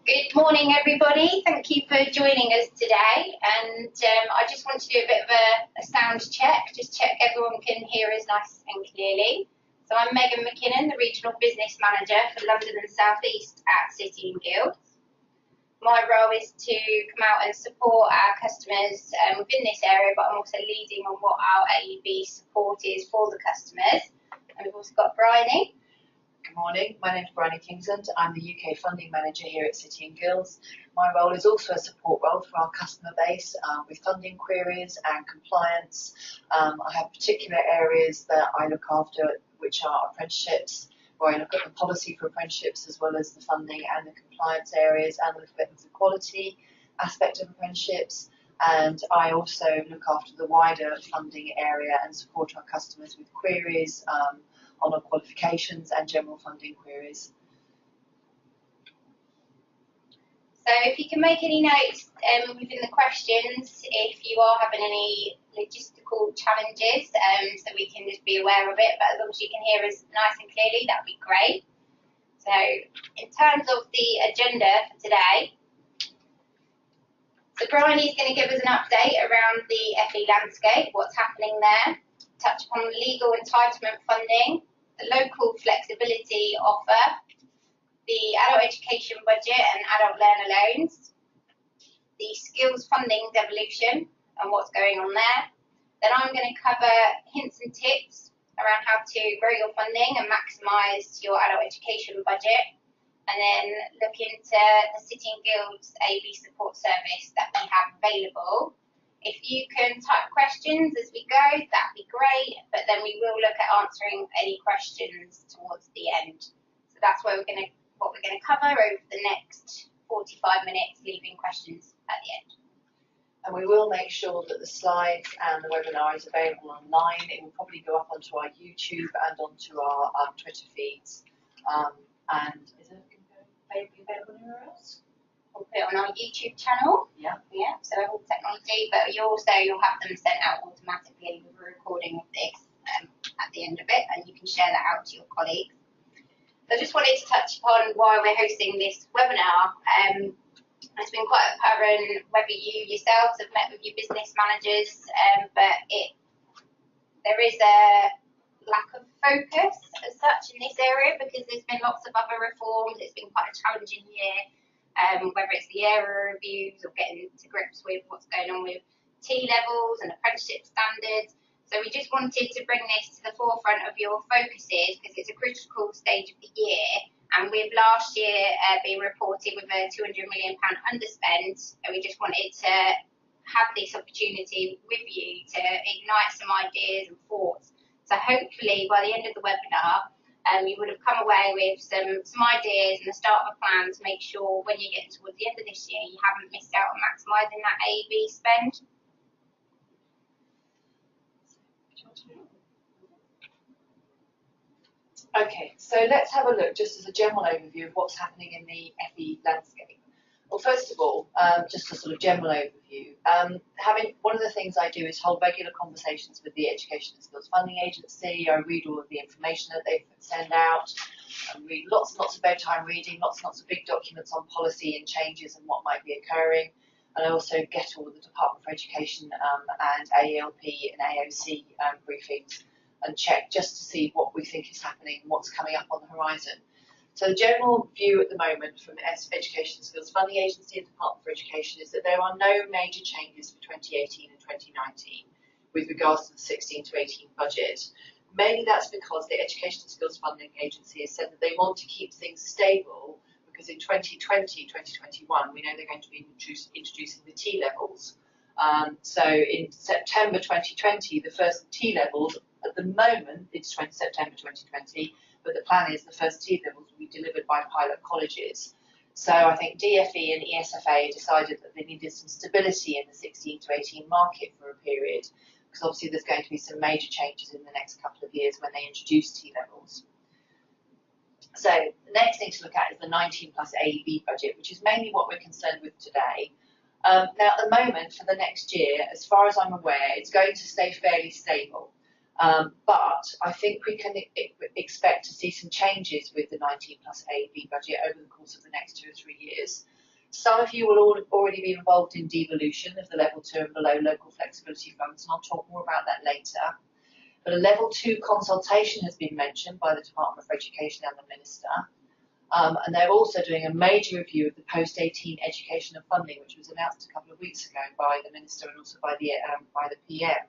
Good morning, everybody. Thank you for joining us today. And I just want to do a bit of a sound check, just check everyone can hear us nice and clearly. So I'm Megan McKinnon, the Regional Business Manager for London and South East at City and Guilds. My role is to come out and support our customers within this area, but I'm also leading on what our AEB support is for the customers. And we've also got Bryony. Good morning, my name is Bryony Kingsland. I'm the UK Funding Manager here at City and Guilds. My role is also a support role for our customer base with funding queries and compliance. I have particular areas that I look after, which are apprenticeships, where I look at the policy for apprenticeships as well as the funding and the compliance areas and the quality aspect of apprenticeships. And I also look after the wider funding area and support our customers with queries on our qualifications and general funding queries. So if you can make any notes within the questions, if you are having any logistical challenges, so we can just be aware of it, but as long as you can hear us nice and clearly, that would be great. So in terms of the agenda for today, so Bryony is going to give us an update around the FE landscape, what's happening there, touch upon legal entitlement funding, the local flexibility offer, the adult education budget and adult learner loans, the skills funding devolution and what's going on there. Then I'm going to cover hints and tips around how to grow your funding and maximise your adult education budget, and then look into the City and Guilds AEB support service that we have available. If you can type questions as we go, that'd be great, but then we will look at answering any questions towards the end. So that's what we're going to cover over the next 45 minutes, leaving questions at the end. And we will make sure that the slides and the webinar is available online. It will probably go up onto our YouTube and onto our Twitter feeds. And is it available anywhere else? We'll put it on our YouTube channel. Yeah, so all technology, but you'll have them sent out automatically with a recording of this at the end of it, and you can share that out to your colleagues. So I just wanted to touch upon why we're hosting this webinar. It's been quite apparent whether you yourselves have met with your business managers, but there is a lack of focus as such in this area because there's been lots of other reforms. It's been quite a challenging year. Whether it's the area reviews or getting to grips with what's going on with T levels and apprenticeship standards. So we just wanted to bring this to the forefront of your focuses because it's a critical stage of the year. And with last year being reported with a £200 million underspend, we just wanted to have this opportunity with you to ignite some ideas and thoughts. So hopefully by the end of the webinar, you would have come away with some ideas and the start of a plan to make sure when you get towards the end of this year, you haven't missed out on maximising that AEB spend. Okay, so let's have a look just as a general overview of what's happening in the FE landscape. Well, first of all, just a sort of general overview. One of the things I do is hold regular conversations with the Education and Skills Funding Agency. I read all of the information that they send out. I read lots and lots of bedtime reading, lots and lots of big documents on policy and changes and what might be occurring. And I also get all of the Department for Education and AELP and AOC briefings and check just to see what we think is happening and what's coming up on the horizon. So the general view at the moment from Education and Skills Funding Agency and Department for Education is that there are no major changes for 2018 and 2019 with regards to the 16 to 18 budget. Mainly that's because the Education and Skills Funding Agency has said that they want to keep things stable because in 2020, 2021, we know they're going to be introducing the T levels. So in September 2020, the first T levels, at the moment, it's September 2020, but the plan is the first T levels will be delivered by pilot colleges. So I think DFE and ESFA decided that they needed some stability in the 16 to 18 market for a period, because obviously there's going to be some major changes in the next couple of years when they introduce T levels. So the next thing to look at is the 19 plus AEB budget, which is mainly what we're concerned with today. Now at the moment for the next year, as far as I'm aware, it's going to stay fairly stable. But I think we can expect to see some changes with the 19 plus AEB budget over the course of the next 2 or 3 years. Some of you will already be involved in devolution of the level 2 and below local flexibility funds, and I'll talk more about that later. But a level 2 consultation has been mentioned by the Department for Education and the Minister. And they're also doing a major review of the post-18 education and funding, which was announced a couple of weeks ago by the Minister and also by the PM.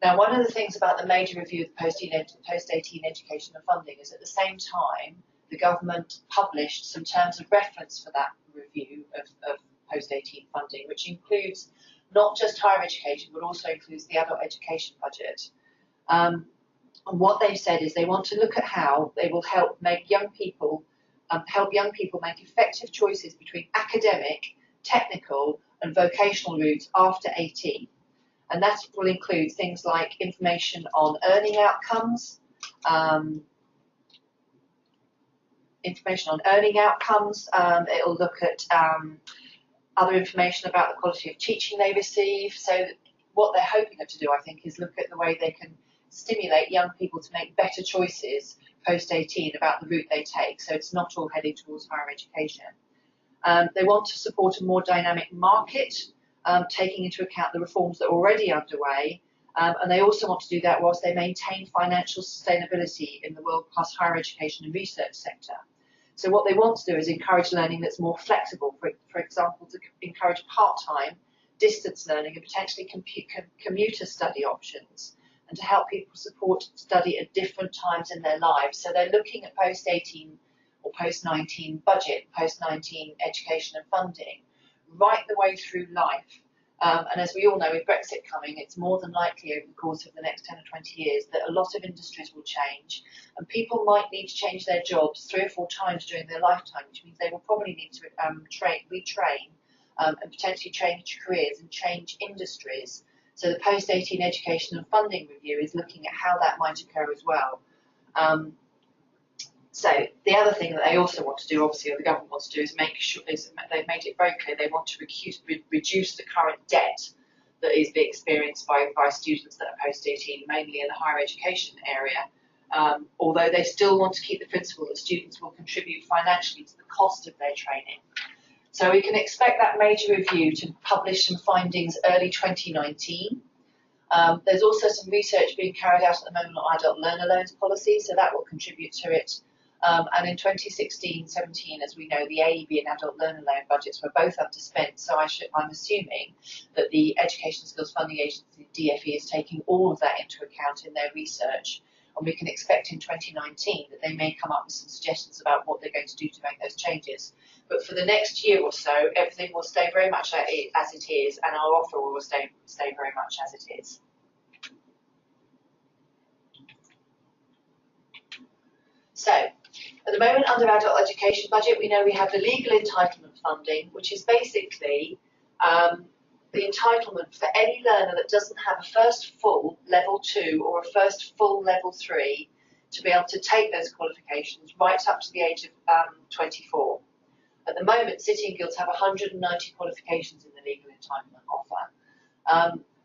Now, one of the things about the major review of the post-18 education and funding is at the same time, the government published some terms of reference for that review of post-18 funding, which includes not just higher education, but also includes the adult education budget. And what they've said is they want to look at how they will help young people make effective choices between academic, technical, and vocational routes after 18. And that will include things like information on earning outcomes, it'll look at other information about the quality of teaching they receive. So what they're hoping to do, I think, is look at the way they can stimulate young people to make better choices post-18 about the route they take. So it's not all heading towards higher education. They want to support a more dynamic market, taking into account the reforms that are already underway. And they also want to do that whilst they maintain financial sustainability in the world-class higher education and research sector. So what they want to do is encourage learning that's more flexible, for example, to encourage part-time, distance learning and potentially commuter study options, and to help people support study at different times in their lives. So they're looking at post-18 or post-19 budget, post-19 education and funding, right the way through life. And as we all know, with Brexit coming, it's more than likely over the course of the next 10 or 20 years that a lot of industries will change, and people might need to change their jobs 3 or 4 times during their lifetime, which means they will probably need to retrain and potentially change careers and change industries. So the post-18 education and funding review is looking at how that might occur as well. So the other thing that they also want to do, obviously, or the government wants to do, is they've made it very clear they want to reduce the current debt that is being experienced by students that are post-18, mainly in the higher education area, although they still want to keep the principle that students will contribute financially to the cost of their training. So we can expect that major review to publish some findings early 2019. There's also some research being carried out at the moment on adult learner loans policy, so that will contribute to it. And in 2016-17, as we know, the AEB and adult learner loan budgets were both underspent, so I'm assuming that the Education Skills Funding Agency, DFE, is taking all of that into account in their research, and we can expect in 2019 that they may come up with some suggestions about what they're going to do to make those changes. But for the next year or so, everything will stay very much as it is, and our offer will stay very much as it is. So, at the moment, under adult education budget, we know we have the legal entitlement funding, which is basically the entitlement for any learner that doesn't have a first full level 2 or a first full level 3 to be able to take those qualifications right up to the age of 24. At the moment, City and Guilds have 190 qualifications in the legal entitlement offer.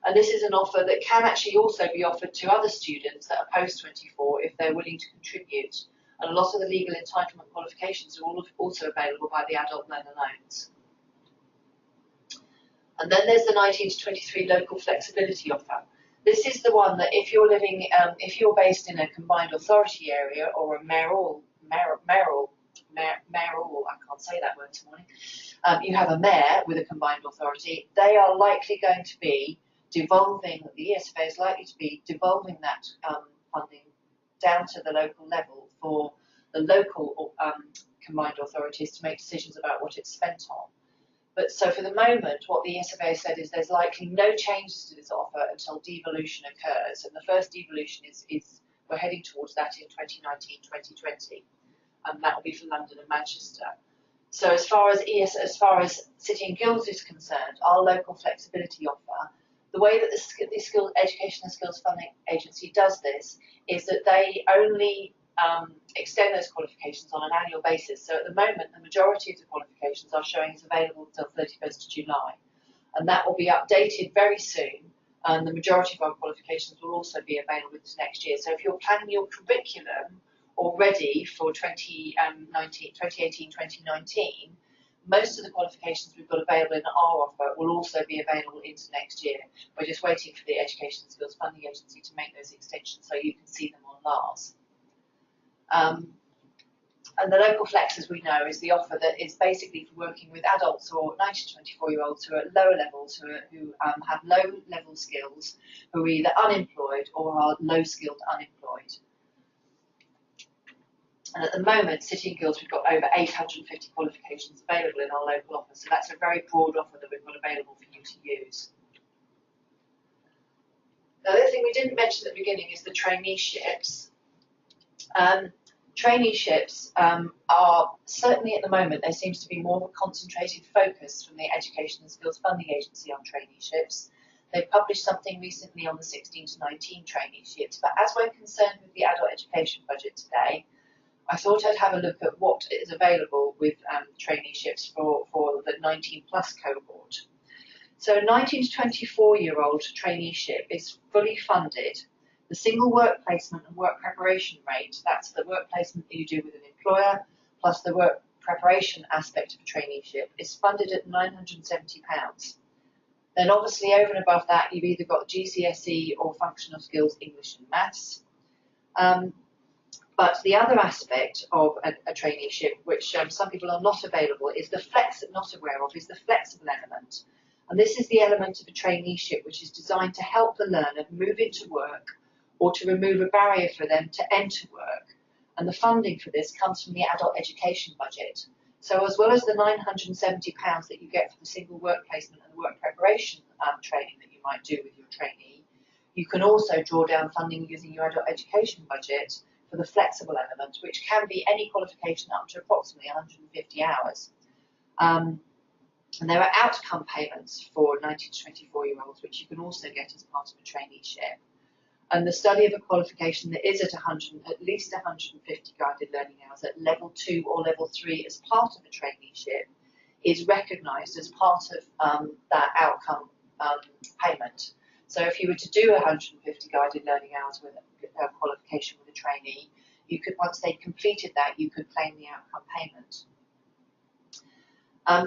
And this is an offer that can actually also be offered to other students that are post-24 if they're willing to contribute. And a lot of the legal entitlement qualifications are also available by the adult learner loans. And then there's the 19 to 23 local flexibility offer. This is the one that if you're based in a combined authority area or a mayoral, I can't say that word this morning, you have a mayor with a combined authority, they are likely going to be devolving, the ESFA is likely to be devolving that funding down to the local level for the local combined authorities to make decisions about what it's spent on. But so for the moment, what the ESFA said is there's likely no changes to this offer until devolution occurs. And the first devolution is we're heading towards that in 2019-2020. And that will be for London and Manchester. So as far as City and Guilds is concerned, our local flexibility offer, the way that the Education and Skills Funding Agency does this is that they only extend those qualifications on an annual basis. So at the moment, the majority of the qualifications are showing as available until 31st of July. And that will be updated very soon and the majority of our qualifications will also be available this next year. So if you're planning your curriculum already for 2018-2019, most of the qualifications we've got available in our offer will also be available into next year. We're just waiting for the Education and Skills Funding Agency to make those extensions so you can see them on LARS. And the local flex, as we know, is the offer that is basically for working with adults or 19 to 24-year-olds who are at lower levels, who have low-level skills, who are either unemployed or are low-skilled unemployed. And at the moment, City and Guilds, we've got over 850 qualifications available in our local offer, so that's a very broad offer that we've got available for you to use. The other thing we didn't mention at the beginning is the traineeships. Traineeships are certainly at the moment, there seems to be more of a concentrated focus from the Education and Skills Funding Agency on traineeships. They've published something recently on the 16 to 19 traineeships, but as we're concerned with the adult education budget today, I thought I'd have a look at what is available with traineeships for the 19 plus cohort. So a 19 to 24-year-old traineeship is fully funded. The single work placement and work preparation rate, that's the work placement that you do with an employer, plus the work preparation aspect of a traineeship, is funded at £970. Then obviously over and above that, you've either got GCSE or functional skills, English and maths. But the other aspect of a traineeship, which some people are not available, is not aware of, is the flexible element. And this is the element of a traineeship which is designed to help the learner move into work or to remove a barrier for them to enter work. And the funding for this comes from the adult education budget. So as well as the £970 that you get for the single work placement and the work preparation training that you might do with your trainee, you can also draw down funding using your adult education budget for the flexible element, which can be any qualification up to approximately 150 hours. And there are outcome payments for 19 to 24-year-olds, which you can also get as part of a traineeship. And the study of a qualification that is at least 150 guided learning hours at level 2 or level 3 as part of a traineeship is recognised as part of that outcome payment. So if you were to do 150 guided learning hours with a qualification with a trainee, you could, once they completed that, you could claim the outcome payment.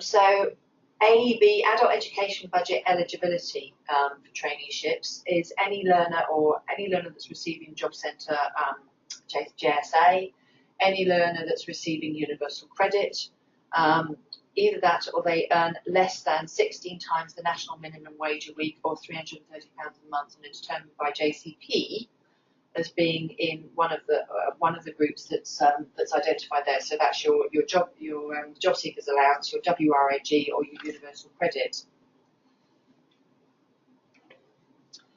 So AEB, Adult Education Budget Eligibility for traineeships, is any learner that's receiving Job Centre JSA, any learner that's receiving universal credit, either that or they earn less than 16 times the national minimum wage a week or £330 a month and are determined by JCP as being in one of the groups that's identified there. So that's your job seekers allowance, your WRAG, or your universal credit.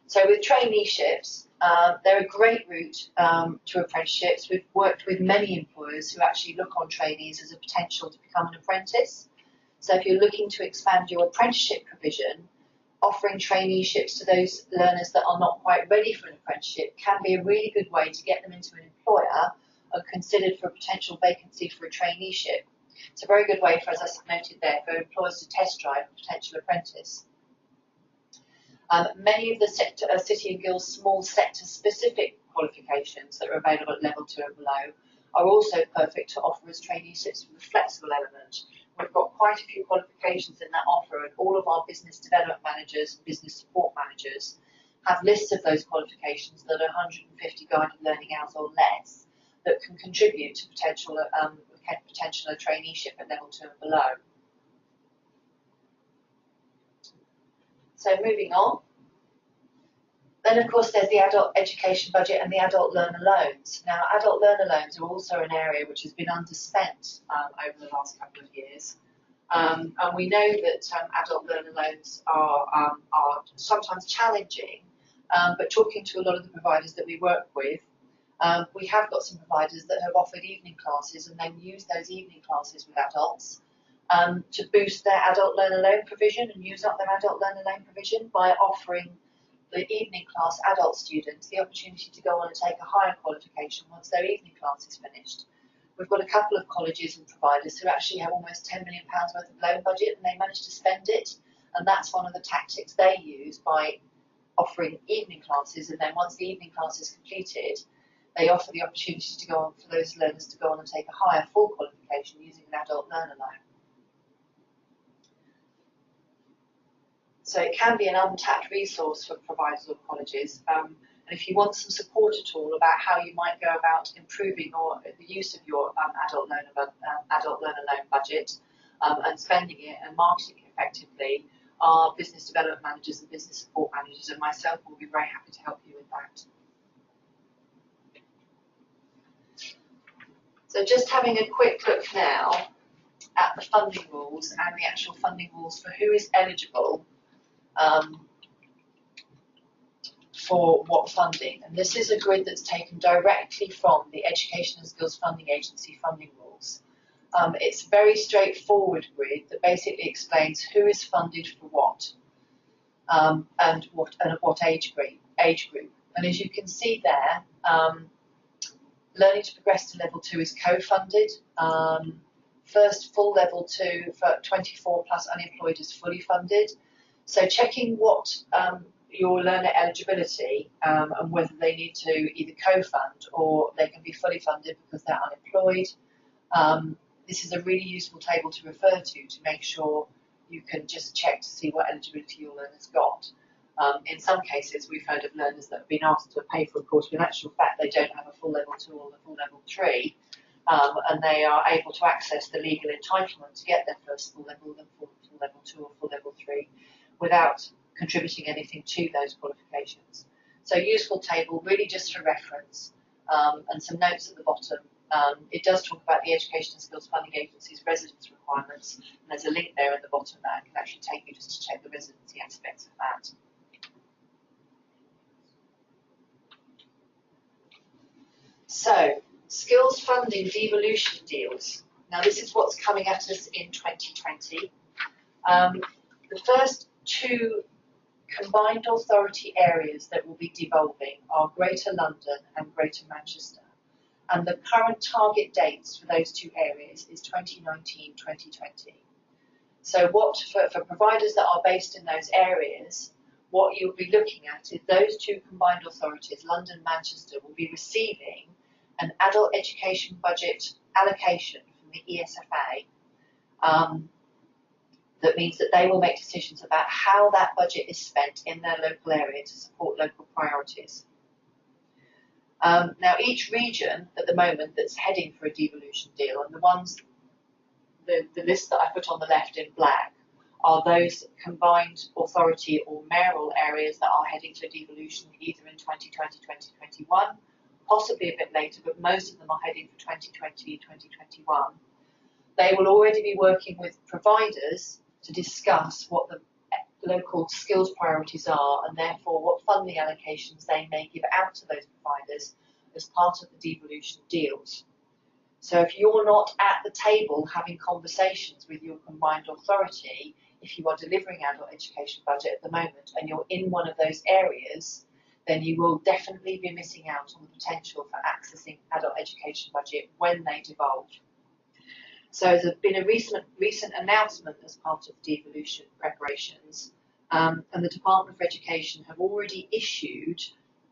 So with traineeships, they're a great route to apprenticeships. We've worked with many employers who actually look on trainees as a potential to become an apprentice. So if you're looking to expand your apprenticeship provision, offering traineeships to those learners that are not quite ready for an apprenticeship can be a really good way to get them into an employer and considered for a potential vacancy for a traineeship. It's a very good way for, as I noted there, for employers to test drive a potential apprentice. Many of the City and Guilds small sector specific qualifications that are available at level 2 and below are also perfect to offer as traineeships for the flexible element. We've got quite a few qualifications in that offer, and all of our business development managers and business support managers have lists of those qualifications that are 150 guided learning hours or less that can contribute to potential a traineeship at level 2 and below. So moving on. Then, of course, there's the adult education budget and the adult learner loans. Now, adult learner loans are also an area which has been underspent over the last couple of years. And we know that adult learner loans are sometimes challenging, but talking to a lot of the providers that we work with, we have got some providers that have offered evening classes and then use those evening classes with adults to boost their adult learner loan provision and use up their adult learner loan provision by offering the evening class adult students the opportunity to go on and take a higher qualification once their evening class is finished. We've got a couple of colleges and providers who actually have almost £10 million worth of loan budget and they manage to spend it, and that's one of the tactics they use by offering evening classes, and then once the evening class is completed, they offer the opportunity to go on for those learners to go on and take a higher full qualification using an adult learner loan. So it can be an untapped resource for providers or colleges. And if you want some support at all about how you might go about improving the use of your adult learner loan budget and spending it and marketing it effectively, our business development managers and business support managers and myself will be very happy to help you with that. So just having a quick look now at the funding rules and the actual funding rules for who is eligible for what funding. And this is a grid that's taken directly from the Education and Skills Funding Agency funding rules. It's a very straightforward grid that basically explains who is funded for what and at what age group. And as you can see there, Learning to Progress to Level 2 is co-funded. First full Level 2 for 24 plus unemployed is fully funded. So checking what your learner eligibility and whether they need to either co-fund or they can be fully funded because they're unemployed. This is a really useful table to refer to make sure you can just check to see what eligibility your learner's got. In some cases, we've heard of learners that have been asked to pay for a course, but in actual fact, they don't have a full Level 2 or a full Level 3, and they are able to access the legal entitlement to get their first full Level 2 or full Level 3 without contributing anything to those qualifications. So useful table, really just for reference, and some notes at the bottom. It does talk about the Education and Skills Funding Agency's residence requirements, and there's a link there at the bottom that can actually take you just to check the residency aspects of that. So, skills funding devolution deals. Now this is what's coming at us in 2020. The first two combined authority areas that will be devolving are Greater London and Greater Manchester. And the current target dates for those two areas is 2019-2020. So for providers that are based in those areas, what you'll be looking at is those two combined authorities, London and Manchester, will be receiving an adult education budget allocation from the ESFA. That means that they will make decisions about how that budget is spent in their local area to support local priorities. Now, each region at the moment that's heading for a devolution deal, and the list that I put on the left in black, are those combined authority or mayoral areas that are heading to devolution either in 2020, 2021, possibly a bit later, but most of them are heading for 2020, 2021. They will already be working with providers to discuss what the local skills priorities are and therefore what funding allocations they may give out to those providers as part of the devolution deals. So if you're not at the table having conversations with your combined authority, if you are delivering adult education budget at the moment and you're in one of those areas, then you will definitely be missing out on the potential for accessing adult education budget when they devolve. So there's been a recent announcement as part of devolution preparations, and the Department for Education have already issued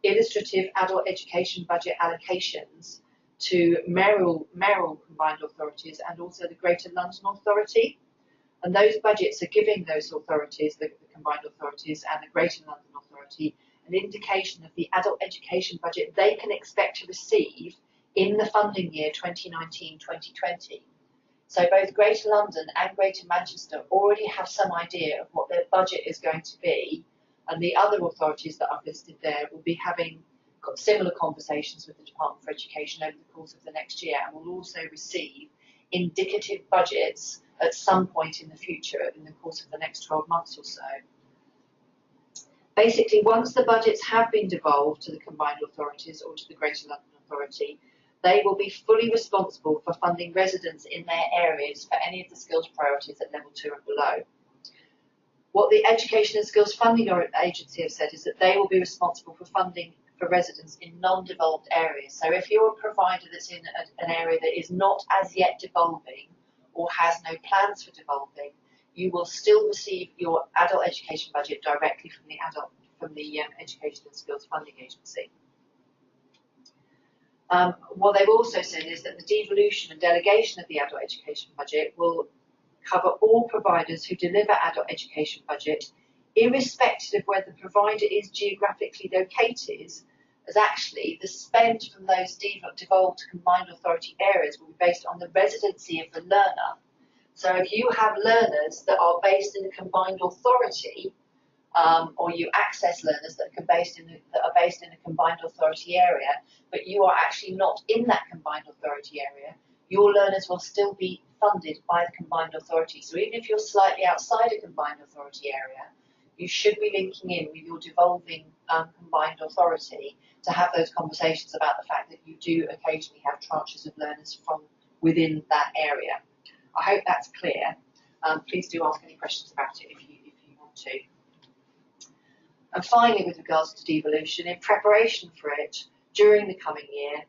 illustrative adult education budget allocations to mayoral combined authorities and also the Greater London Authority. And those budgets are giving those authorities, the combined authorities and the Greater London Authority, an indication of the adult education budget they can expect to receive in the funding year 2019-2020. So both Greater London and Greater Manchester already have some idea of what their budget is going to be, and the other authorities that I've listed there will be having similar conversations with the Department for Education over the course of the next year, and will also receive indicative budgets at some point in the future in the course of the next 12 months or so. Basically, once the budgets have been devolved to the combined authorities or to the Greater London Authority, they will be fully responsible for funding residents in their areas for any of the skills priorities at level 2 and below. What the Education and Skills Funding Agency have said is that they will be responsible for funding for residents in non-devolved areas. So if you're a provider that's in an area that is not as yet devolving or has no plans for devolving, you will still receive your adult education budget directly from from the Education and Skills Funding Agency. What they've also said is that the devolution and delegation of the adult education budget will cover all providers who deliver adult education budget, irrespective of where the provider is geographically located, as actually the spend from those devolved combined authority areas will be based on the residency of the learner. So if you have learners that are based in a combined authority, or you access learners that are based in a combined authority area, but you are actually not in that combined authority area, your learners will still be funded by the combined authority. So even if you're slightly outside a combined authority area, you should be linking in with your devolving combined authority to have those conversations about the fact that you do occasionally have tranches of learners from within that area. I hope that's clear. Please do ask any questions about it if you want to. And finally, with regards to devolution, in preparation for it, during the coming year,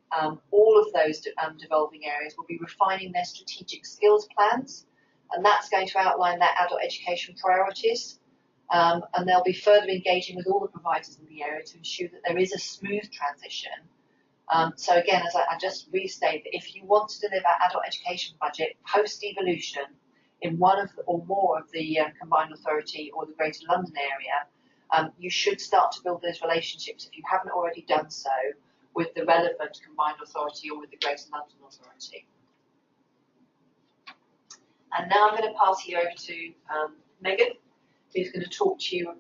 all of those devolving areas will be refining their strategic skills plans, and that's going to outline their adult education priorities. And they'll be further engaging with all the providers in the area to ensure that there is a smooth transition. So again, as I just restate, that if you want to deliver adult education budget post-devolution in one of the, or more of the combined authority or the Greater London area, you should start to build those relationships, if you haven't already done so, with the relevant combined authority or with the Greater London Authority. And now I'm going to pass you over to Megan, who's going to talk to you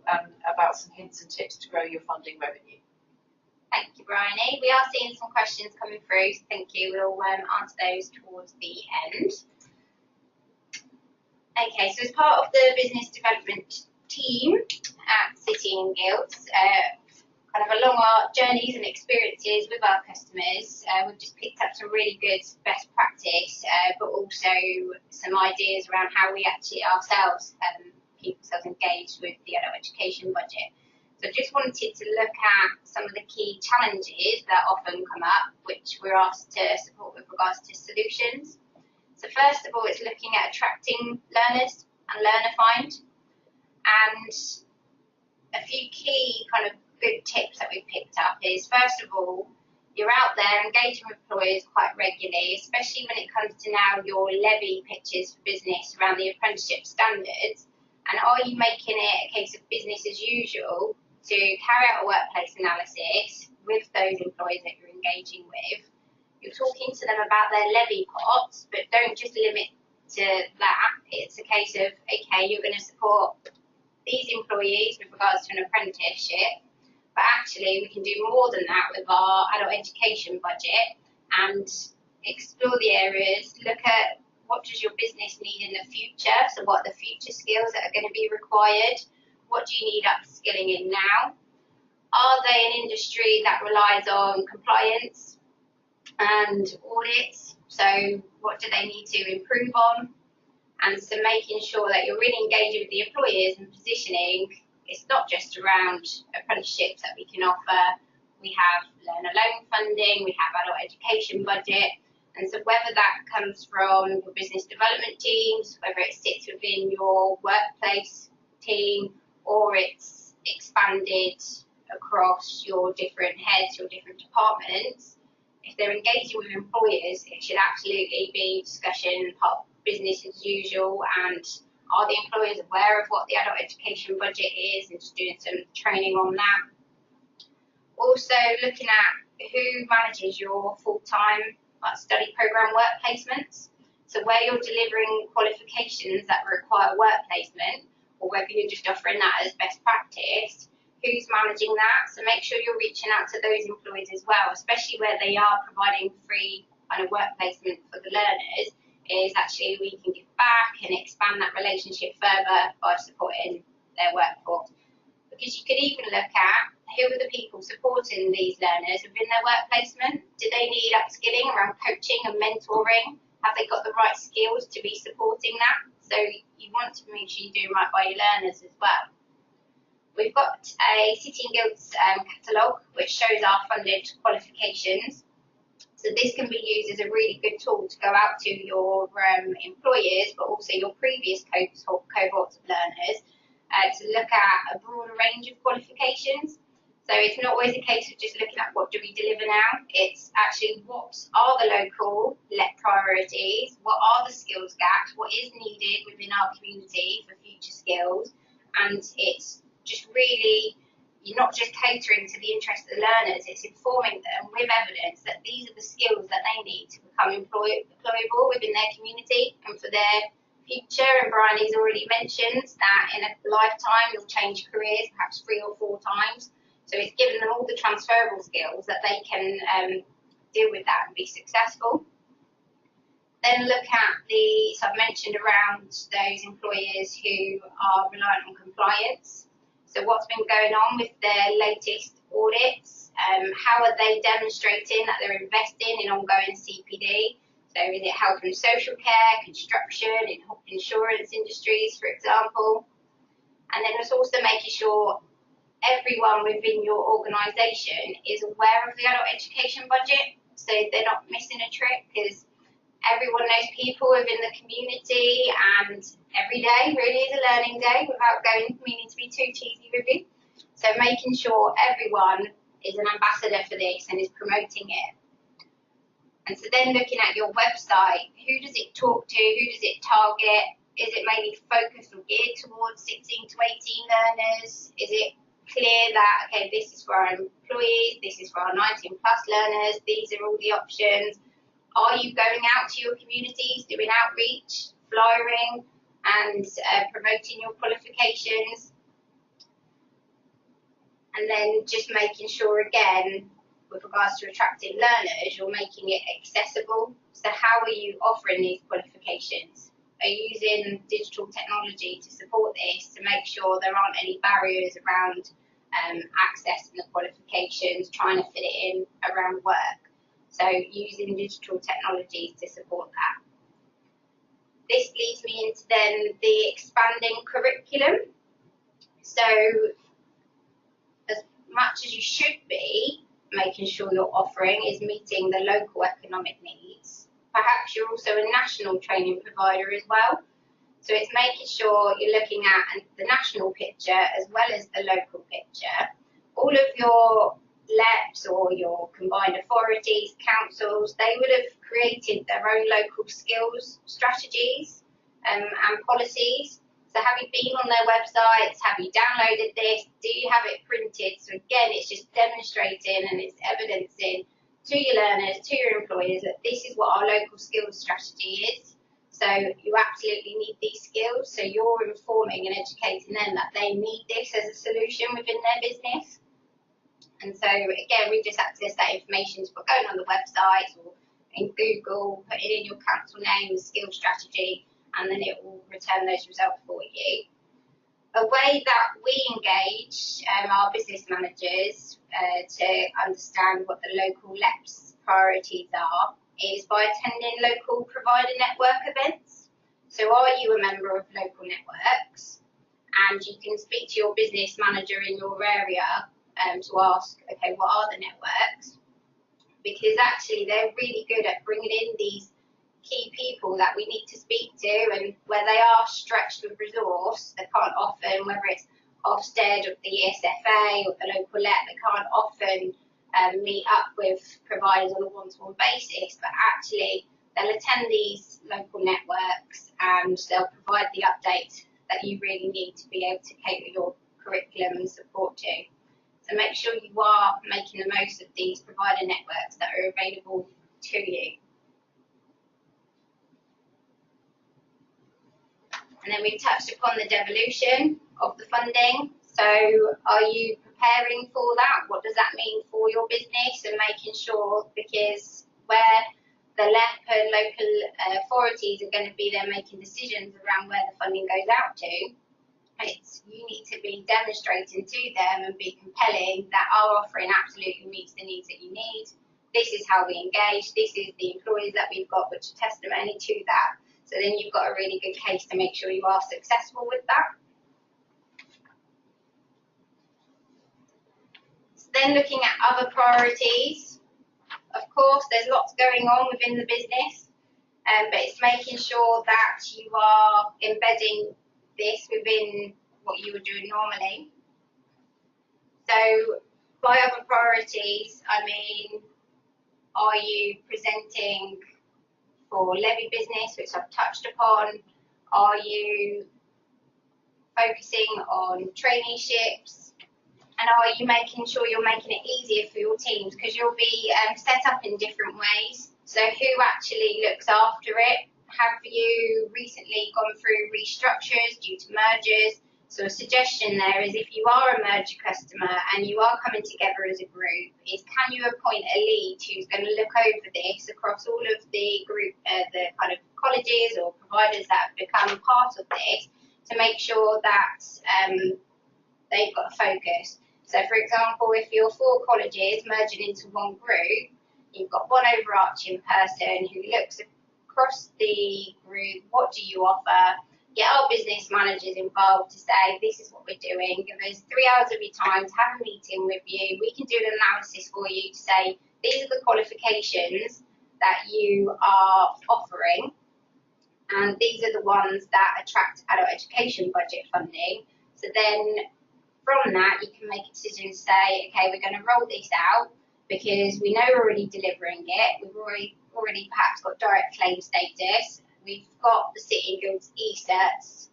about some hints and tips to grow your funding revenue. Thank you, Bryony. We are seeing some questions coming through, so thank you. We'll answer those towards the end. Okay, so as part of the business development team at City and Guilds, kind of along our journeys and experiences with our customers, we've just picked up some really good best practice, but also some ideas around how we actually ourselves keep ourselves engaged with the adult education budget. So I just wanted to look at some of the key challenges that often come up, which we're asked to support with regards to solutions. So first of all, it's looking at attracting learners and learner find. And a few key kind of good tips that we've picked up is, first of all, you're out there engaging with employers quite regularly, especially when it comes to now your levy pitches for business around the apprenticeship standards. And are you making it a case of business as usual to carry out a workplace analysis with those employers that you're engaging with? You're talking to them about their levy pots, but don't just limit to that. It's a case of, okay, you're going to support these employees with regards to an apprenticeship, but actually we can do more than that with our adult education budget and explore the areas, look at what does your business need in the future, so what are the future skills that are going to be required, what do you need upskilling in now, are they an industry that relies on compliance and audits, so what do they need to improve on? And so making sure that you're really engaging with the employers and positioning, it's not just around apprenticeships that we can offer. We have learner loan funding, we have adult education budget, and so whether that comes from your business development teams, whether it sits within your workplace team, or it's expanded across your different heads, your different departments, if they're engaging with employers, it should absolutely be discussion, part of business as usual, and are the employers aware of what the adult education budget is, and just doing some training on that. Also looking at who manages your full-time study programme work placements. So where you're delivering qualifications that require work placement, or whether you're just offering that as best practice, who's managing that? So make sure you're reaching out to those employees as well, especially where they are providing free kind of work placement for the learners, is actually we can give back and expand that relationship further by supporting their workforce. Because you could even look at who are the people supporting these learners within their work placement. Do they need upskilling around coaching and mentoring? Have they got the right skills to be supporting that? So you want to make sure you're doing right by your learners as well. We've got a City and Guilds catalogue which shows our funded qualifications. So this can be used as a really good tool to go out to your employers, but also your previous cohorts of learners, to look at a broader range of qualifications. So it's not always a case of just looking at what do we deliver now, it's actually what are the local priorities, what are the skills gaps, what is needed within our community for future skills, and it's just really, you're not just catering to the interests of the learners, it's informing them with evidence that these are the skills that they need to become employable within their community and for their future. And Brian has already mentioned that in a lifetime you'll change careers perhaps 3 or 4 times. So it's given them all the transferable skills that they can deal with that and be successful. Then look at so I've mentioned around those employers who are reliant on compliance. So what's been going on with their latest audits? How are they demonstrating that they're investing in ongoing CPD? So is it health and social care, construction, insurance industries, for example? And then it's also making sure everyone within your organisation is aware of the adult education budget, so they're not missing a trick, because everyone knows people within the community, and every day really is a learning day without meaning to be too cheesy with you. So making sure everyone is an ambassador for this and is promoting it. And so then looking at your website, who does it talk to, who does it target? Is it mainly focused or geared towards 16 to 18 learners? Is it clear that, okay, this is for our employees, this is for our 19 plus learners, these are all the options? Are you going out to your communities, doing outreach, flyering, and promoting your qualifications? And then just making sure, again, with regards to attracting learners, you're making it accessible. So how are you offering these qualifications? Are you using digital technology to support this, to make sure there aren't any barriers around accessing the qualifications, trying to fit it in around work? So using digital technologies to support that. This leads me into then the expanding curriculum. So as much as you should be making sure your offering is meeting the local economic needs, perhaps you're also a national training provider as well. So it's making sure you're looking at the national picture as well as the local picture. All of your LEPs or your combined authorities, councils, they would have created their own local skills strategies and policies. So have you been on their websites? Have you downloaded this? Do you have it printed? So again, it's just demonstrating and it's evidencing to your learners, to your employers, that this is what our local skills strategy is. So you absolutely need these skills. So you're informing and educating them that they need this as a solution within their business. And so again, we just access that information by going on the website or in Google, putting in your council name, the skill strategy, and then it will return those results for you. A way that we engage our business managers to understand what the local LEPs priorities are is by attending local provider network events. So are you a member of local networks? And you can speak to your business manager in your area to ask, okay, what are the networks? Because actually they're really good at bringing in these key people that we need to speak to, and where they are stretched with resource, they can't often, whether it's Ofsted or the ESFA or the local LEP, they can't often meet up with providers on a one-to-one basis, but actually they'll attend these local networks and they'll provide the updates that you really need to be able to cater your curriculum and support to. So make sure you are making the most of these provider networks that are available to you. And then we've touched upon the devolution of the funding. So are you preparing for that? What does that mean for your business? And making sure, because where the LEP and local authorities are going to be there making decisions around where the funding goes out to, you need to be demonstrating to them and be compelling that our offering absolutely meets the needs that you need. This is how we engage. This is the employees that we've got, which are testimony to that. So then you've got a really good case to make sure you are successful with that. So then looking at other priorities, of course, there's lots going on within the business, but it's making sure that you are embedding this within what you were doing normally. So by other priorities, I mean, are you presenting for levy business, which I've touched upon? Are you focusing on traineeships? And are you making sure you're making it easier for your teams? Because you'll be set up in different ways. So who actually looks after it? Have you recently gone through restructures due to mergers? So a suggestion there is, if you are a merger customer and you are coming together as a group, is can you appoint a lead who's going to look over this across all of the group, the kind of colleges or providers that have become part of this, to make sure that they've got a focus. So for example, if you're 4 colleges merging into one group, you've got one overarching person who looks across the group, what do you offer? Get our business managers involved to say, this is what we're doing. Give us 3 hours of your time to have a meeting with you. We can do an analysis for you to say, these are the qualifications that you are offering, and these are the ones that attract adult education budget funding. So then from that, you can make a decision to say, okay, we're going to roll this out because we know we're already delivering it. We've already perhaps got direct claim status. We've got the City and Guilds eCerts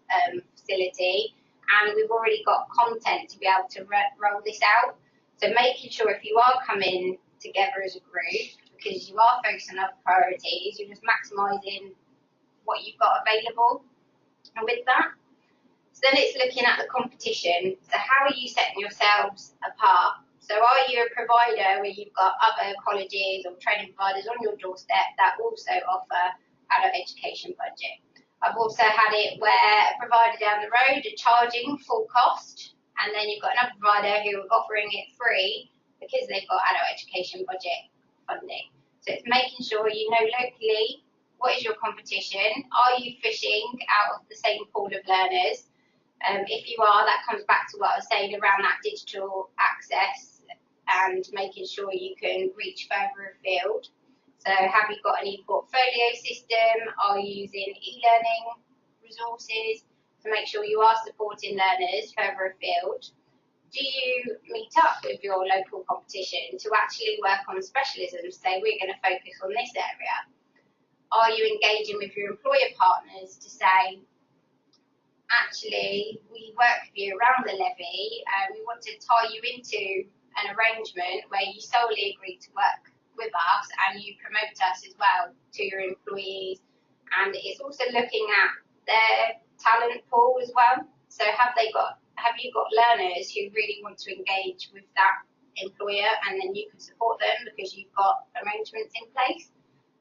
facility, and we've already got content to be able to roll this out. So making sure if you are coming together as a group, because you are focusing on other priorities, you're just maximising what you've got available. And with that, so then it's looking at the competition. So how are you setting yourselves apart? So are you a provider where you've got other colleges or training providers on your doorstep that also offer adult education budget? I've also had it where a provider down the road are charging full cost, and then you've got another provider who are offering it free because they've got adult education budget funding. So it's making sure you know locally what is your competition. Are you fishing out of the same pool of learners? If you are, that comes back to what I was saying around that digital access and making sure you can reach further afield. So have you got an e-portfolio system? Are you using e-learning resources to make sure you are supporting learners further afield? Do you meet up with your local competition to actually work on specialisms? Say, we're going to focus on this area. Are you engaging with your employer partners to say, actually, we work with you around the levy, we want to tie you into an arrangement where you solely agree to work with us and you promote us as well to your employees. And it's also looking at their talent pool as well. So have you got learners who really want to engage with that employer, and then you can support them because you've got arrangements in place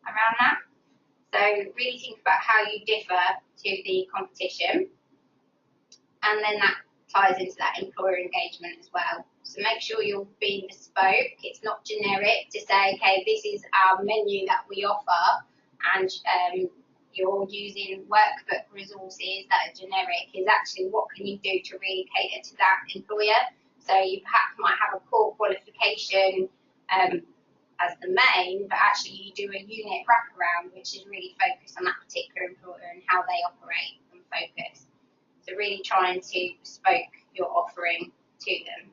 around that. So really think about how you differ to the competition, and then that ties into that employer engagement as well. So make sure you're being bespoke. It's not generic to say, okay, this is our menu that we offer, and you're using workbook resources that are generic. Is actually what can you do to really cater to that employer. So you perhaps might have a core qualification as the main, but actually you do a unit wraparound, which is really focused on that particular employer and how they operate and focus. So really trying to bespoke your offering to them.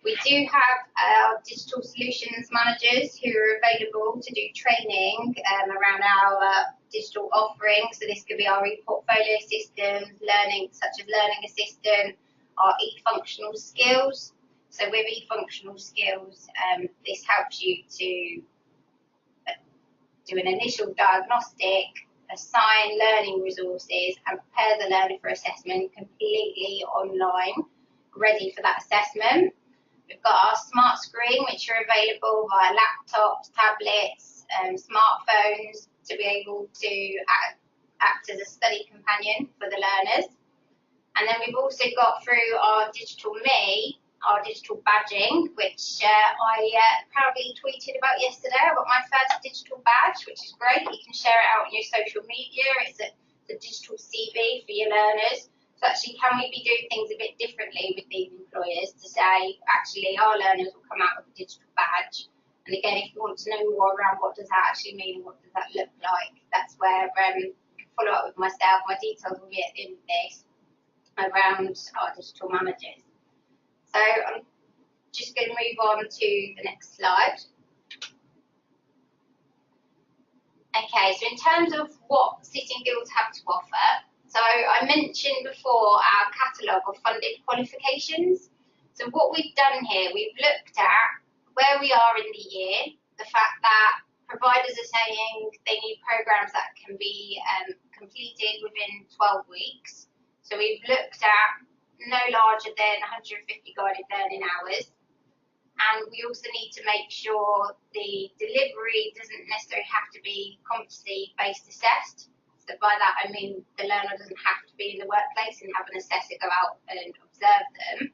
We do have our digital solutions managers who are available to do training around our digital offerings. So this could be our e-portfolio systems, learning such as Learning Assistant, our e-functional skills. So with e-functional skills, this helps you to do an initial diagnostic, assign learning resources, and prepare the learner for assessment completely online, ready for that assessment. We've got our smart screen, which are available via laptops, tablets, smartphones, to be able to act as a study companion for the learners. And then we've also got through our Digital Me, our digital badging, which I proudly tweeted about yesterday. I got my first digital badge, which is great. You can share it out on your social media. It's a digital CV for your learners. So actually, can we be doing things a bit differently with these employers to say, actually, our learners will come out with a digital badge. And again, if you want to know more around what does that actually mean and what does that look like, that's where you can follow up with myself. My details will be at the end of this. around our digital managers. So I'm just going to move on to the next slide. Okay, so in terms of what City and Guilds have to offer, so I mentioned before our catalogue of funded qualifications. So what we've done here, we've looked at where we are in the year, the fact that providers are saying they need programmes that can be completed within 12 weeks. So we've looked at no larger than 150 guided learning hours. And we also need to make sure the delivery doesn't necessarily have to be competency-based assessed. So by that I mean the learner doesn't have to be in the workplace and have an assessor go out and observe them.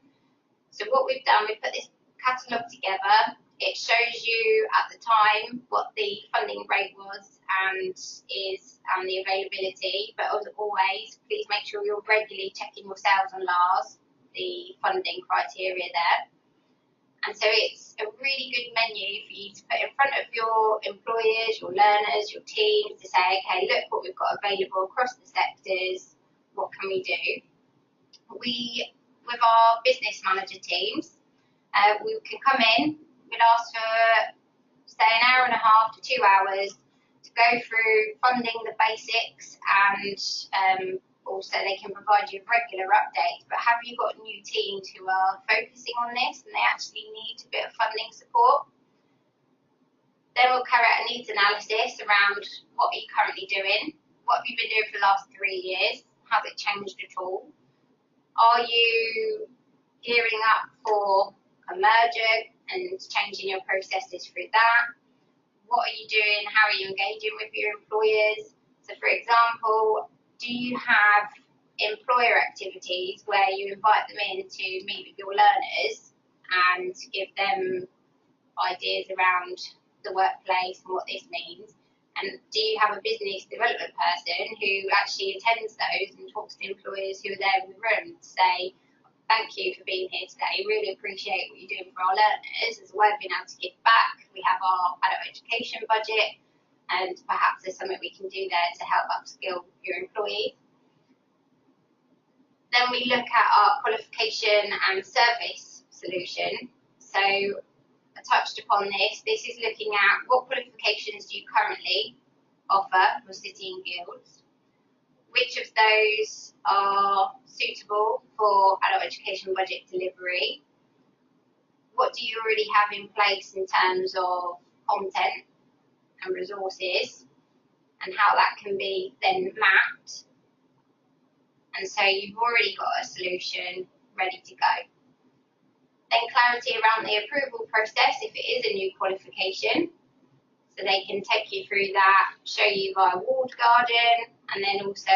So what we've done, we've put this catalogue together. It shows you at the time what the funding rate was and the availability. But as always, please make sure you're regularly checking yourselves on LARS, the funding criteria there. And so it's a really good menu for you to put in front of your employers, your learners, your teams to say, okay, look what we've got available across the sectors, what can we do? With our business manager teams, we can come in, we'd ask for, say, an hour and a half to 2 hours to go through funding the basics, and also they can provide you regular updates. But have you got new teams who are focusing on this and they actually need a bit of funding support? Then we'll carry out a needs analysis around what are you currently doing, what have you been doing for the last 3 years, has it changed at all? Are you gearing up for a merger and changing your processes through that? What are you doing? How are you engaging with your employers? So for example, do you have employer activities where you invite them in to meet with your learners and give them ideas around the workplace and what this means? And do you have a business development person who actually attends those and talks to employers who are there in the room to say, thank you for being here today, really appreciate what you're doing for our learners as a way of being able to give back. We have our adult education budget, and perhaps there's something we can do there to help upskill your employees. Then we look at our qualification and service solution. So I touched upon this. This is looking at what qualifications do you currently offer for City and Guilds, which of those are suitable for adult education budget delivery, what do you already have in place in terms of content and resources, and how that can be then mapped. And so you've already got a solution ready to go. Then clarity around the approval process if it is a new qualification. So they can take you through that, show you via walled garden, and then also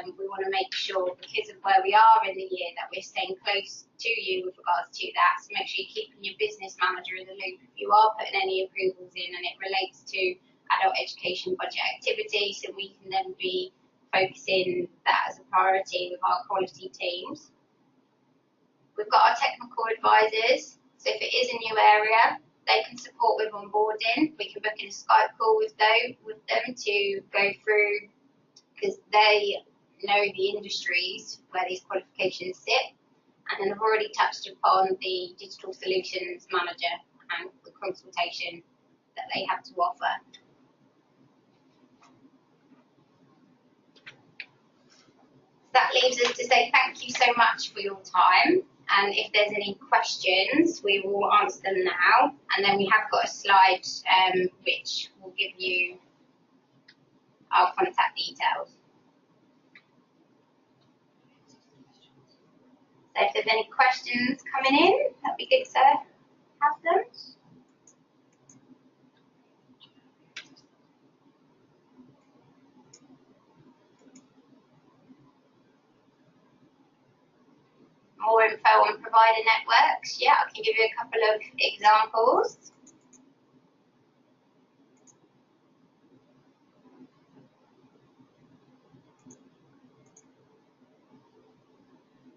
we want to make sure, because of where we are in the year, that we're staying close to you with regards to that. So make sure you're keeping your business manager in the loop if you are putting any approvals in and it relates to adult education budget activities, so we can then be focusing that as a priority with our quality teams. We've got our technical advisors, so if it is a new area, they can support with onboarding. We can book in a Skype call with them to go through, because they know the industries where these qualifications sit. And then I've already touched upon the digital solutions manager and the consultation that they have to offer. That leaves us to say thank you so much for your time. And if there's any questions, we will answer them now. And then we have got a slide which will give you our contact details. So if there's any questions coming in, that'd be good to have them. More info on provider networks. Yeah, I can give you a couple of examples.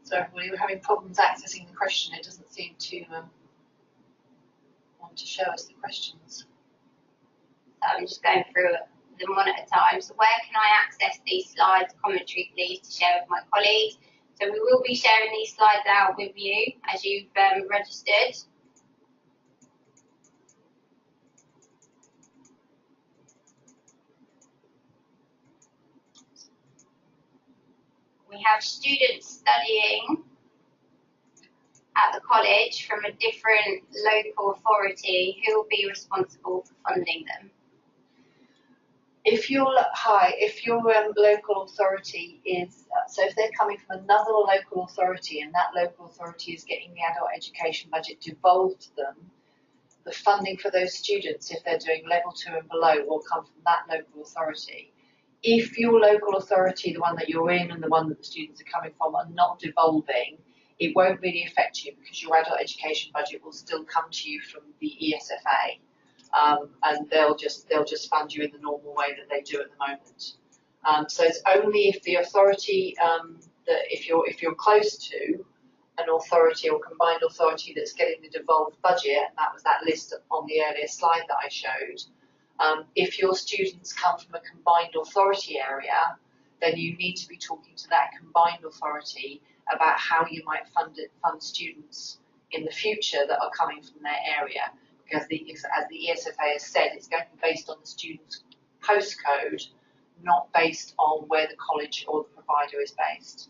So we were having problems accessing the question. It doesn't seem to want to show us the questions. So I'm just going through them one at a time. So where can I access these slides, commentary, please, to share with my colleagues? So we will be sharing these slides out with you as you've registered. We have students studying at the college from a different local authority. Who will be responsible for funding them? If your local authority is, so if they're coming from another local authority and that local authority is getting the adult education budget devolved to them, the funding for those students, if they're doing level 2 and below, will come from that local authority. If your local authority, the one that you're in and the one that the students are coming from, are not devolving, it won't really affect you because your adult education budget will still come to you from the ESFA. And they'll just fund you in the normal way that they do at the moment. So it's only if the authority that if you're close to an authority or combined authority that's getting the devolved budget, and that was that list on the earlier slide that I showed. If your students come from a combined authority area, then you need to be talking to that combined authority about how you might fund students in the future that are coming from their area. Because as the ESFA has said, it's going to be based on the student's postcode, not based on where the college or the provider is based.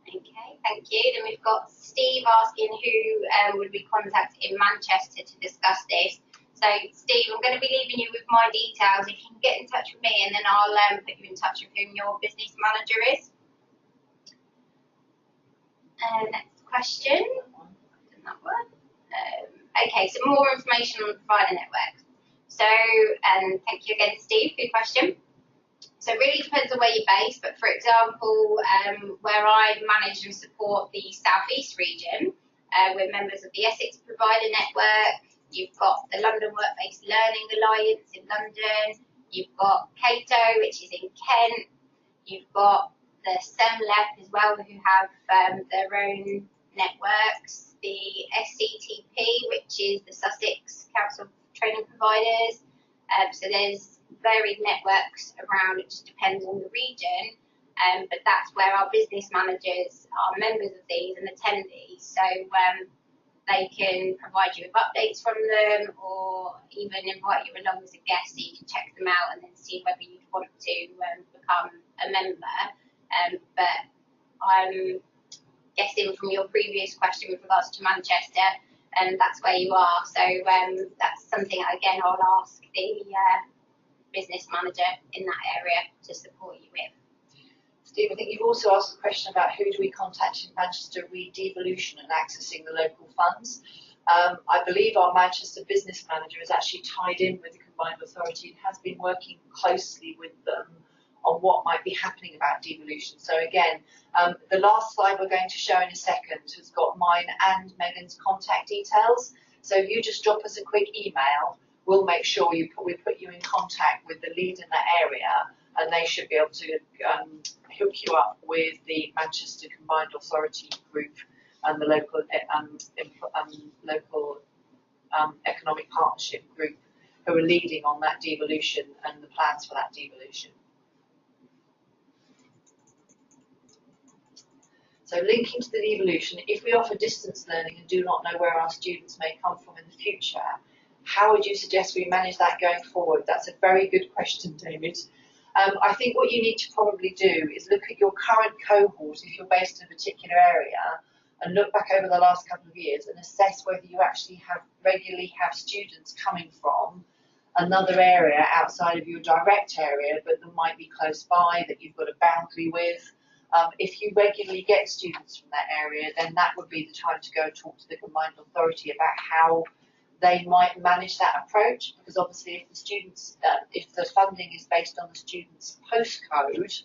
Okay, thank you. Then we've got Steve asking who would be contacted in Manchester to discuss this. So Steve, I'm going to be leaving you with my details. If you can get in touch with me, and then I'll put you in touch with whom your business manager is. Next question. Didn't that work? Okay, so more information on the provider network. So, thank you again, Steve, for your question. So it really depends on where you're based, but for example, where I manage and support the South East region, we're members of the Essex Provider Network. You've got the London Work-Based Learning Alliance in London. You've got Cato, which is in Kent. You've got the SEMLEP as well, who have their own networks. The SCTP, which is the Sussex Council of Training Providers. So there's varied networks around. It just depends on the region. But that's where our business managers are members of these and attendees. So they can provide you with updates from them, or even invite you along as a guest so you can check them out and then see whether you'd want to become a member. But I'm guessing from your previous question with regards to Manchester, that's where you are. So that's something, again, I'll ask the business manager in that area to support you with. Steve, I think you've also asked a question about who do we contact in Manchester re devolution and accessing the local funds. I believe our Manchester business manager is actually tied in with the combined authority and has been working closely with them on what might be happening about devolution. So again, the last slide we're going to show in a second has got mine and Megan's contact details. So if you just drop us a quick email, we'll make sure we put you in contact with the lead in that area, and they should be able to hook you up with the Manchester Combined Authority group and the local economic partnership group who are leading on that devolution and the plans for that devolution. So linking to the devolution, if we offer distance learning and do not know where our students may come from in the future, how would you suggest we manage that going forward? That's a very good question, David. I think what you need to probably do is look at your current cohort if you're based in a particular area and look back over the last couple of years and assess whether you actually regularly have students coming from another area outside of your direct area, but that might be close by, that you've got a boundary with. If you regularly get students from that area, then that would be the time to go talk to the combined authority about how they might manage that approach, because obviously if the students, if the funding is based on the student's postcode,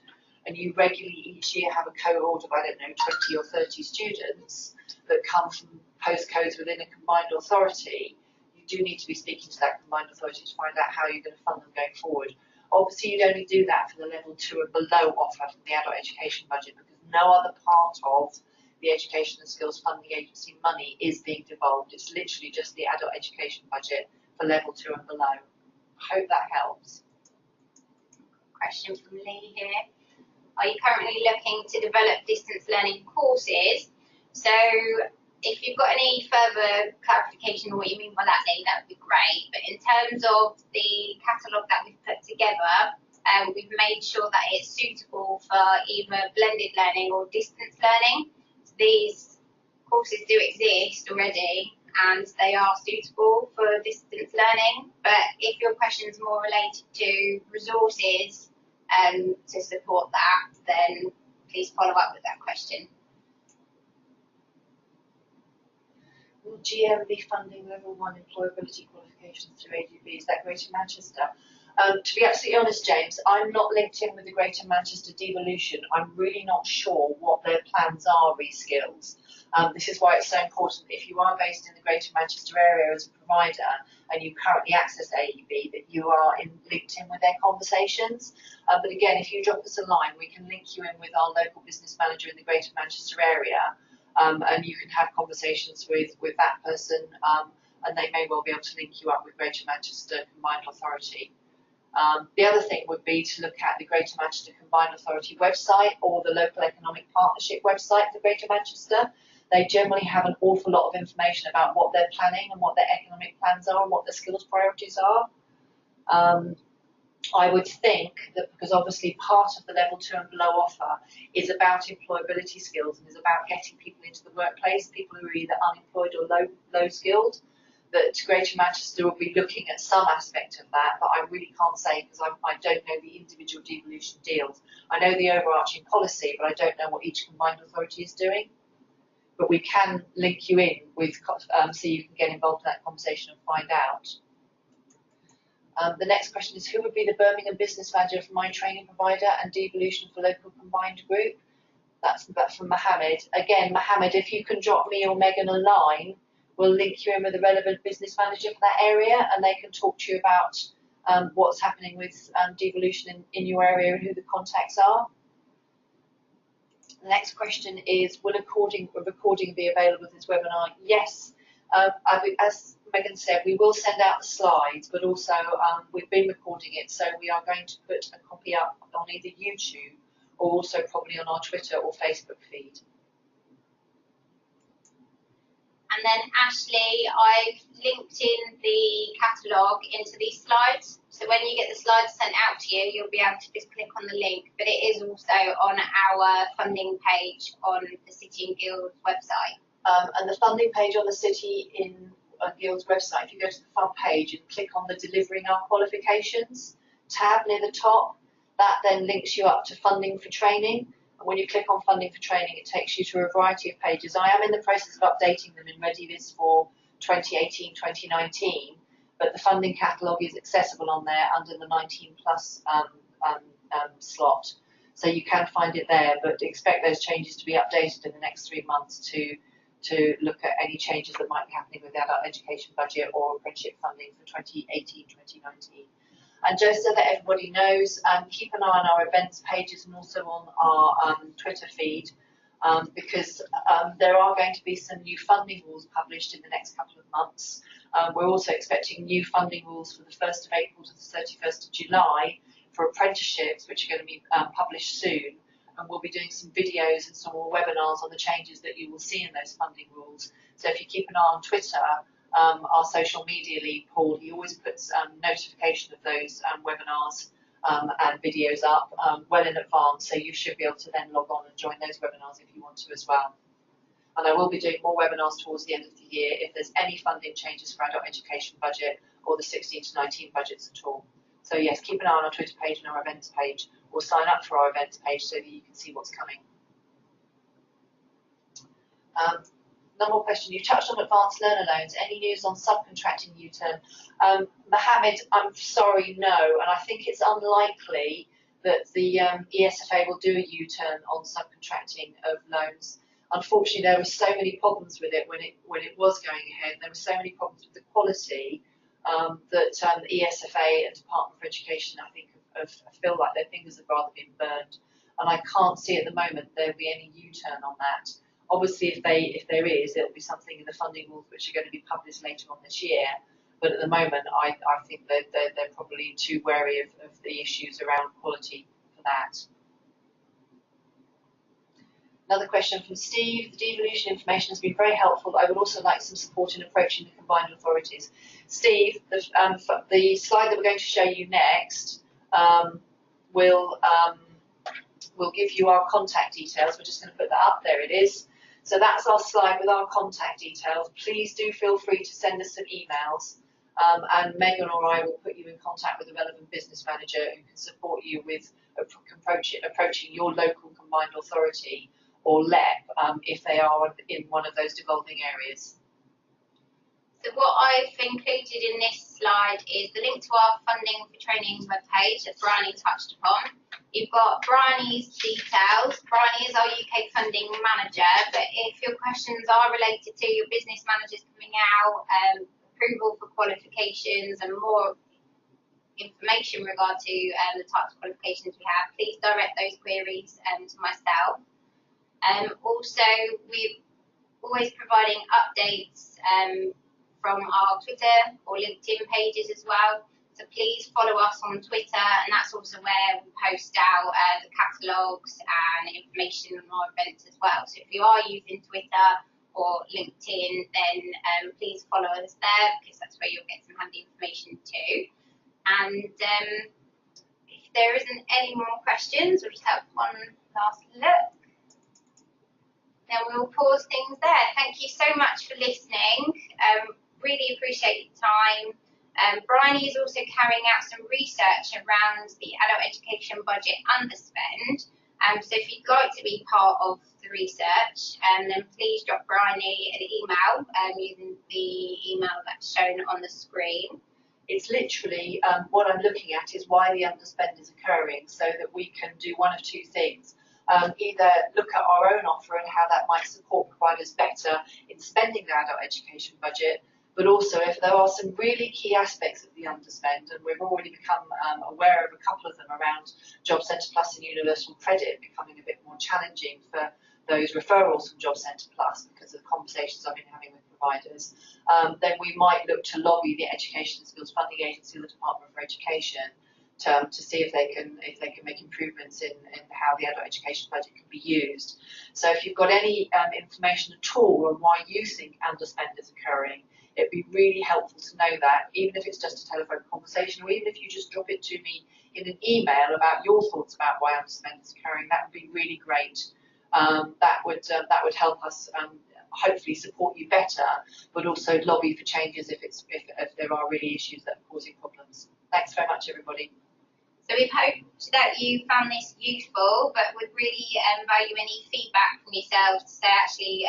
and you regularly each year have a cohort of, I don't know, 20 or 30 students that come from postcodes within a combined authority, you do need to be speaking to that combined authority to find out how you're going to fund them going forward. Obviously, you'd only do that for the level 2 and below offer from the adult education budget, because no other part of the Education and Skills Funding Agency money is being devolved. It's literally just the adult education budget for level 2 and below. I hope that helps. Question from Lee here. are you currently looking to develop distance learning courses? So if you've got any further clarification on what you mean by that, Lee, that would be great. But in terms of the catalogue that we've put together, we've made sure that it's suitable for either blended learning or distance learning. So these courses do exist already and they are suitable for distance learning. But if your question is more related to resources to support that, then please follow up with that question. Will GM be funding level 1 employability qualifications through AEB? Is that Greater Manchester? To be absolutely honest, James, I'm not linked in with the Greater Manchester Devolution. I'm really not sure what their plans are, Reskills. This is why it's so important, if you are based in the Greater Manchester area as a provider and you currently access AEB, that you are linked in with their conversations. But again, if you drop us a line, we can link you in with our local business manager in the Greater Manchester area, and you can have conversations with that person, and they may well be able to link you up with Greater Manchester Combined Authority. The other thing would be to look at the Greater Manchester Combined Authority website or the local economic partnership website for Greater Manchester. They generally have an awful lot of information about what they're planning and what their economic plans are and what their skills priorities are. I would think that because obviously part of the level 2 and below offer is about employability skills and is about getting people into the workplace, people who are either unemployed or low skilled, that Greater Manchester will be looking at some aspect of that, but I really can't say because I don't know the individual devolution deals. I know the overarching policy, but I don't know what each combined authority is doing. But we can link you in with, so you can get involved in that conversation and find out. The next question is, who would be the Birmingham business manager for my training provider and devolution for local combined group? That's from Mohammed. Again, Mohammed, if you can drop me or Megan a line, we'll link you in with a relevant business manager for that area and they can talk to you about what's happening with devolution in your area and who the contacts are. The next question is, will a recording be available of this webinar? Yes. As Megan said, we will send out the slides, but also we've been recording it, so we are going to put a copy up on either YouTube or also probably on our Twitter or Facebook feed. And then Ashley, I've linked in the catalogue into these slides. So when you get the slides sent out to you, you'll be able to just click on the link. But it is also on our funding page on the City and Guilds website. And the funding page on the City in Guilds website, if you go to the front page and click on the Delivering Our Qualifications tab near the top, that then links you up to funding for training. And when you click on funding for training, it takes you to a variety of pages. I am in the process of updating them in readiness for 2018-2019, but the funding catalogue is accessible on there under the 19 plus slot. So you can find it there, but expect those changes to be updated in the next 3 months to look at any changes that might be happening with the adult education budget or apprenticeship funding for 2018-2019. And just so that everybody knows, keep an eye on our events pages and also on our Twitter feed, because there are going to be some new funding rules published in the next couple of months. We're also expecting new funding rules for the 1st of April to the 31st of July for apprenticeships, which are going to be published soon. And we'll be doing some videos and some more webinars on the changes that you will see in those funding rules. So if you keep an eye on Twitter, our social media lead, Paul, he always puts notification of those webinars and videos up well in advance, so you should be able to then log on and join those webinars if you want to as well. And I will be doing more webinars towards the end of the year if there's any funding changes for adult education budget or the 16 to 19 budgets at all. So yes, keep an eye on our Twitter page and our events page, or sign up for our events page so that you can see what's coming. One more question. You touched on advanced learner loans. Any news on subcontracting U-turn? Mohammed, I'm sorry, no. And I think it's unlikely that the ESFA will do a U-turn on subcontracting of loans. Unfortunately, there were so many problems with it when it was going ahead. There were so many problems with the quality that the ESFA and Department for Education, I think, feel like their fingers have rather been burned. And I can't see at the moment there will be any U-turn on that. Obviously, if there is, it'll be something in the funding rules which are going to be published later on this year. But at the moment, I think that they're probably too wary of the issues around quality for that. Another question from Steve. The devolution information has been very helpful. I would also like some support in approaching the combined authorities. Steve, the slide that we're going to show you next will give you our contact details. We're just going to put that up. There it is. So that's our slide with our contact details. Please do feel free to send us some emails, and Megan or I will put you in contact with a relevant business manager who can support you with approaching your local combined authority or LEP if they are in one of those devolving areas. So what I've included in this slide is the link to our funding for training webpage that Bryony touched upon. You've got Bryony's details. Bryony is our UK funding manager, but if your questions are related to your business managers coming out, approval for qualifications and more information in regard to the types of qualifications we have, please direct those queries to myself. Also, we're always providing updates from our Twitter or LinkedIn pages as well. So please follow us on Twitter, and that's also where we post out the catalogues and information on our events as well. So if you are using Twitter or LinkedIn, then please follow us there, because that's where you'll get some handy information too. And if there isn't any more questions, we'll just have one last look. Then we'll pause things there. Thank you so much for listening. Really appreciate your time. Bryony is also carrying out some research around the adult education budget underspend. So if you'd like to be part of the research, then please drop Bryony an email using the email that's shown on the screen. It's literally what I'm looking at is why the underspend is occurring, so that we can do one of two things. Either look at our own offer and how that might support providers better in spending their adult education budget, but also if there are some really key aspects of the underspend, and we've already become aware of a couple of them around Job Centre Plus and Universal Credit becoming a bit more challenging for those referrals from Job Centre Plus because of the conversations I've been having with providers, then we might look to lobby the Education and Skills Funding Agency or the Department for Education to see if they can make improvements in how the adult education budget can be used. So if you've got any information at all on why you think underspend is occurring, it'd be really helpful to know that, even if it's just a telephone conversation, or even if you just drop it to me in an email about your thoughts about why underspend is occurring. That would be really great. That would help us hopefully support you better, but also lobby for changes if there are really issues that are causing problems. Thanks very much, everybody. So we've hoped that you found this useful, but would really value any feedback from yourselves to say, actually,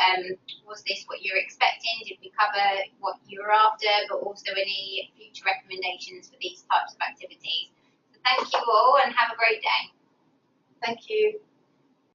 was this what you're expecting? Did we cover what you were after? But also any future recommendations for these types of activities. So thank you all, and have a great day. Thank you.